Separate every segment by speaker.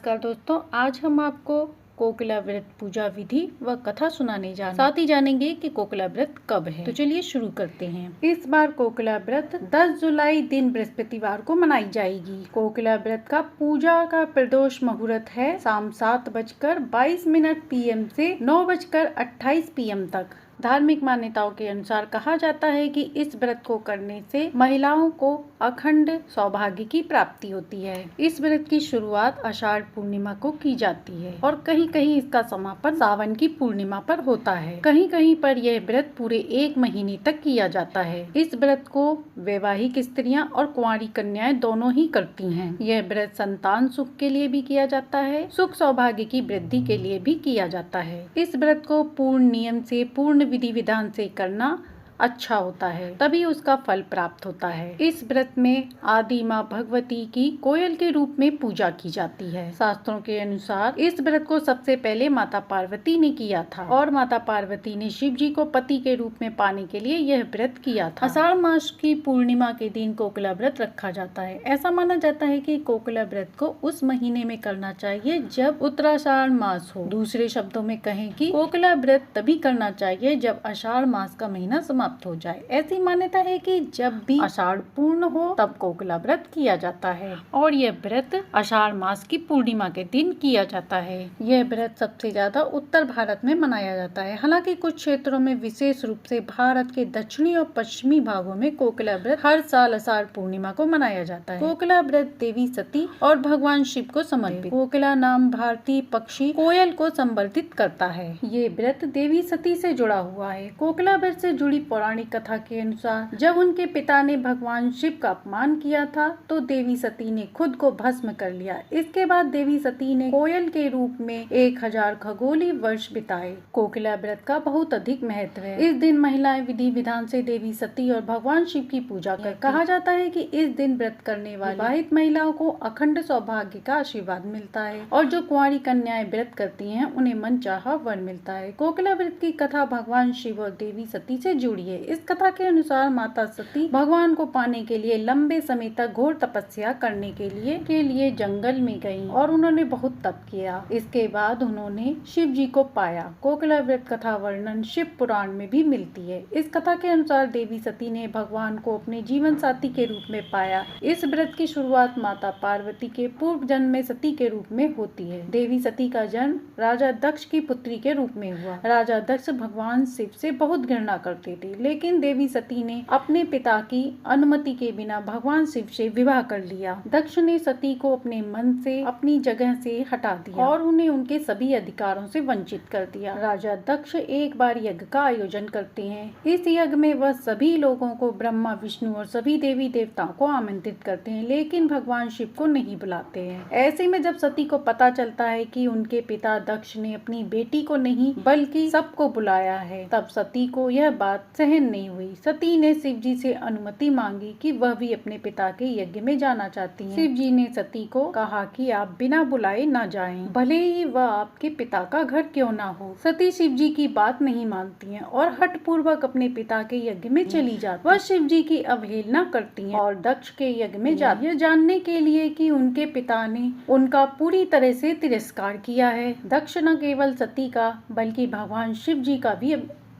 Speaker 1: नमस्कार दोस्तों, आज हम आपको कोकिला व्रत पूजा विधि व कथा सुनाने जा रहे हैं। साथ ही जानेंगे कि कोकिला व्रत कब है। तो चलिए शुरू करते हैं। इस बार कोकिला व्रत 10 जुलाई दिन बृहस्पतिवार को मनाई जाएगी। कोकिला व्रत का पूजा का प्रदोष मुहूर्त है शाम 7:22 PM से 9:28 PM तक। धार्मिक मान्यताओं के अनुसार कहा जाता है कि इस व्रत को करने से महिलाओं को अखंड सौभाग्य की प्राप्ति होती है। इस व्रत की शुरुआत आषाढ़ पूर्णिमा को की जाती है और कहीं कहीं इसका समापन सावन की पूर्णिमा पर होता है। कहीं कहीं पर यह व्रत पूरे 1 महीने तक किया जाता है। इस व्रत को वैवाहिक स्त्रियां और कुंवारी कन्याएं दोनों ही करती हैं। यह व्रत संतान सुख के लिए भी किया जाता है, सुख सौभाग्य की वृद्धि के लिए भी किया जाता है। इस व्रत को पूर्ण नियम से, पूर्ण विधि विधान से करना अच्छा होता है, तभी उसका फल प्राप्त होता है। इस व्रत में आदि माँ भगवती की कोयल के रूप में पूजा की जाती है। शास्त्रों के अनुसार इस व्रत को सबसे पहले माता पार्वती ने किया था और माता पार्वती ने शिव जी को पति के रूप में पाने के लिए यह व्रत किया था। आषाढ़ मास की पूर्णिमा के दिन कोकिला व्रत रखा जाता है। ऐसा माना जाता है कि कोकिला व्रत को उस महीने में करना चाहिए जब उत्तराषाढ़ मास हो। दूसरे शब्दों में कहें कि कोकिला व्रत तभी करना चाहिए जब आषाढ़ मास का महीना समाप्त हो जाए। ऐसी मान्यता है कि जब भी आषाढ़ पूर्ण हो तब कोकिला व्रत किया जाता है और यह व्रत आषाढ़ मास की पूर्णिमा के दिन किया जाता है। यह व्रत सबसे ज्यादा उत्तर भारत में मनाया जाता है। हालांकि कुछ क्षेत्रों में, विशेष रूप से भारत के दक्षिणी और पश्चिमी भागों में कोकिला व्रत हर साल आषाढ़ पूर्णिमा को मनाया जाता है। कोकिला व्रत देवी सती और भगवान शिव को समर्पित। कोकिला नाम भारतीय पक्षी कोयल को संवर्धित करता है। ये व्रत देवी सती से जुड़ा हुआ है। कोकिला व्रत से जुड़ी पौराणिक कथा के अनुसार जब उनके पिता ने भगवान शिव का अपमान किया था तो देवी सती ने खुद को भस्म कर लिया। इसके बाद देवी सती ने कोयल के रूप में 1000 खगोलीय वर्ष बिताए। कोकिला व्रत का बहुत अधिक महत्व है। इस दिन महिलाएं विधि विधान से देवी सती और भगवान शिव की पूजा कर। कहा जाता है कि इस दिन व्रत करने वाली विवाहित महिलाओं को अखंड सौभाग्य का आशीर्वाद मिलता है और जो कुंवारी कन्याएं व्रत करती हैं उन्हें मनचाहा वर मिलता है। कोकिला व्रत की कथा भगवान शिव और देवी सती से जुड़ी है। इस कथा के अनुसार माता सती भगवान को पाने के लिए लंबे समय तक घोर तपस्या करने के लिए जंगल में गईं और उन्होंने बहुत तप किया। इसके बाद उन्होंने शिव जी को पाया। कोकिला व्रत कथा वर्णन शिव पुराण में भी मिलती है। इस कथा के अनुसार देवी सती ने भगवान को अपने जीवन साथी के रूप में पाया। इस व्रत की शुरुआत माता पार्वती के पूर्व जन्म में सती के रूप में होती है। देवी सती का जन्म राजा दक्ष की पुत्री के रूप में हुआ। राजा दक्ष भगवान शिव से बहुत घृणा करते थे, लेकिन देवी सती ने अपने पिता की अनुमति के बिना भगवान शिव से विवाह कर लिया। दक्ष ने सती को अपने मन से, अपनी जगह से हटा दिया और उन्हें उनके सभी अधिकारों से वंचित कर दिया। राजा दक्ष एक बार यज्ञ का आयोजन करते हैं। इस यज्ञ में वह सभी लोगों को, ब्रह्मा, विष्णु और सभी देवी देवताओं को आमंत्रित करते हैं, लेकिन भगवान शिव को नहीं बुलाते हैं। ऐसे में जब सती को पता चलता है कि उनके पिता दक्ष ने अपनी बेटी को नहीं बल्कि सबको बुलाया है, तब सती को यह बात सहन नहीं हुई। सती ने शिव जी से अनुमति मांगी कि वह भी अपने पिता के यज्ञ में जाना चाहती हैं। शिव जी ने सती को कहा कि आप बिना बुलाए न जाएं, भले ही वह आपके पिता का घर क्यों ना हो। सती शिव जी की बात नहीं मानती हैं और हठ पूर्वक अपने पिता के यज्ञ में चली जाती। वह शिव जी की अवहेलना करती हैं और दक्ष के यज्ञ में जाती है, जानने के लिए कि उनके पिता ने उनका पूरी तरह से तिरस्कार किया है। दक्ष न केवल सती का बल्कि भगवान शिव जी का भी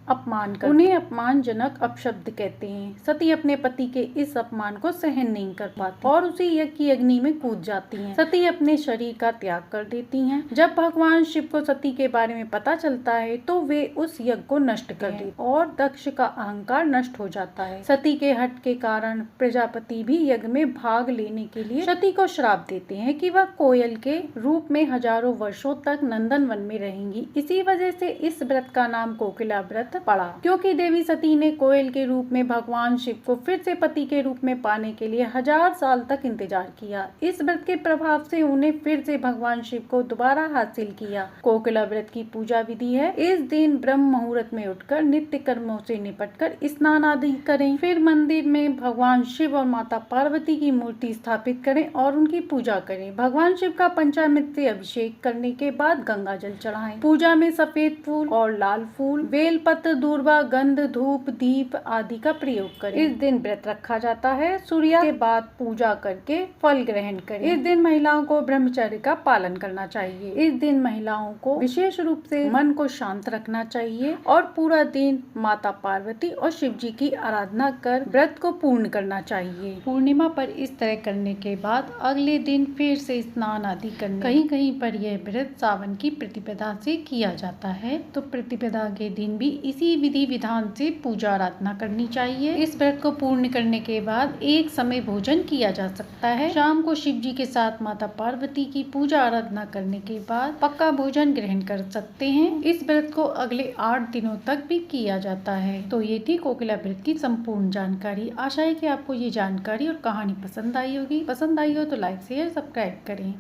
Speaker 1: अपमान कर उन्हें अपमानजनक अपशब्द कहते हैं। सती अपने पति के इस अपमान को सहन नहीं कर पाती और उसी यज्ञ की अग्नि में कूद जाती हैं। सती अपने शरीर का त्याग कर देती हैं। जब भगवान शिव को सती के बारे में पता चलता है तो वे उस यज्ञ को नष्ट कर देते और दक्ष का अहंकार नष्ट हो जाता है। सती के हठ के कारण प्रजापति भी यज्ञ में भाग लेने के लिए सती को श्राप देते हैं कि वह कोयल के रूप में हजारों वर्षों तक नंदन वन में रहेंगी। इसी वजह से इस व्रत का नाम कोकिला व्रत पड़ा, क्योंकि देवी सती ने कोयल के रूप में भगवान शिव को फिर से पति के रूप में पाने के लिए 1000 साल तक इंतजार किया। इस व्रत के प्रभाव से उन्हें फिर से भगवान शिव को दोबारा हासिल किया। कोकिला व्रत की पूजा विधि है, इस दिन ब्रह्म मुहूर्त में उठकर नित्य कर्मों से निपटकर स्नान आदि करें, फिर मंदिर में भगवान शिव और माता पार्वती की मूर्ति स्थापित करें और उनकी पूजा करें। भगवान शिव का पंचामृत से अभिषेक करने के बाद गंगा जल चढ़ाएं। पूजा में सफेद फूल और लाल फूल, बेल पत्र दूर्वा, गंध, धूप, दीप आदि का प्रयोग करें। इस दिन व्रत रखा जाता है। सूर्यास्त के बाद पूजा करके फल ग्रहण करें। इस दिन महिलाओं को ब्रह्मचर्य का पालन करना चाहिए। इस दिन महिलाओं को विशेष रूप से मन को शांत रखना चाहिए और पूरा दिन माता पार्वती और शिव जी की आराधना कर व्रत को पूर्ण करना चाहिए। पूर्णिमा पर इस तरह करने के बाद अगले दिन फिर से स्नान आदि करने। कहीं कहीं पर यह व्रत सावन की प्रतिपदा से किया जाता है, तो प्रतिपदा के दिन भी इसी विधि विधान से पूजा आराधना करनी चाहिए। इस व्रत को पूर्ण करने के बाद एक समय भोजन किया जा सकता है। शाम को शिव जी के साथ माता पार्वती की पूजा आराधना करने के बाद पक्का भोजन ग्रहण कर सकते हैं। इस व्रत को अगले 8 दिनों तक भी किया जाता है। तो ये थी कोकिला व्रत की संपूर्ण जानकारी। आशा है कि आपको ये जानकारी और कहानी पसंद आई होगी। पसंद आई हो तो लाइक शेयर सब्सक्राइब करें।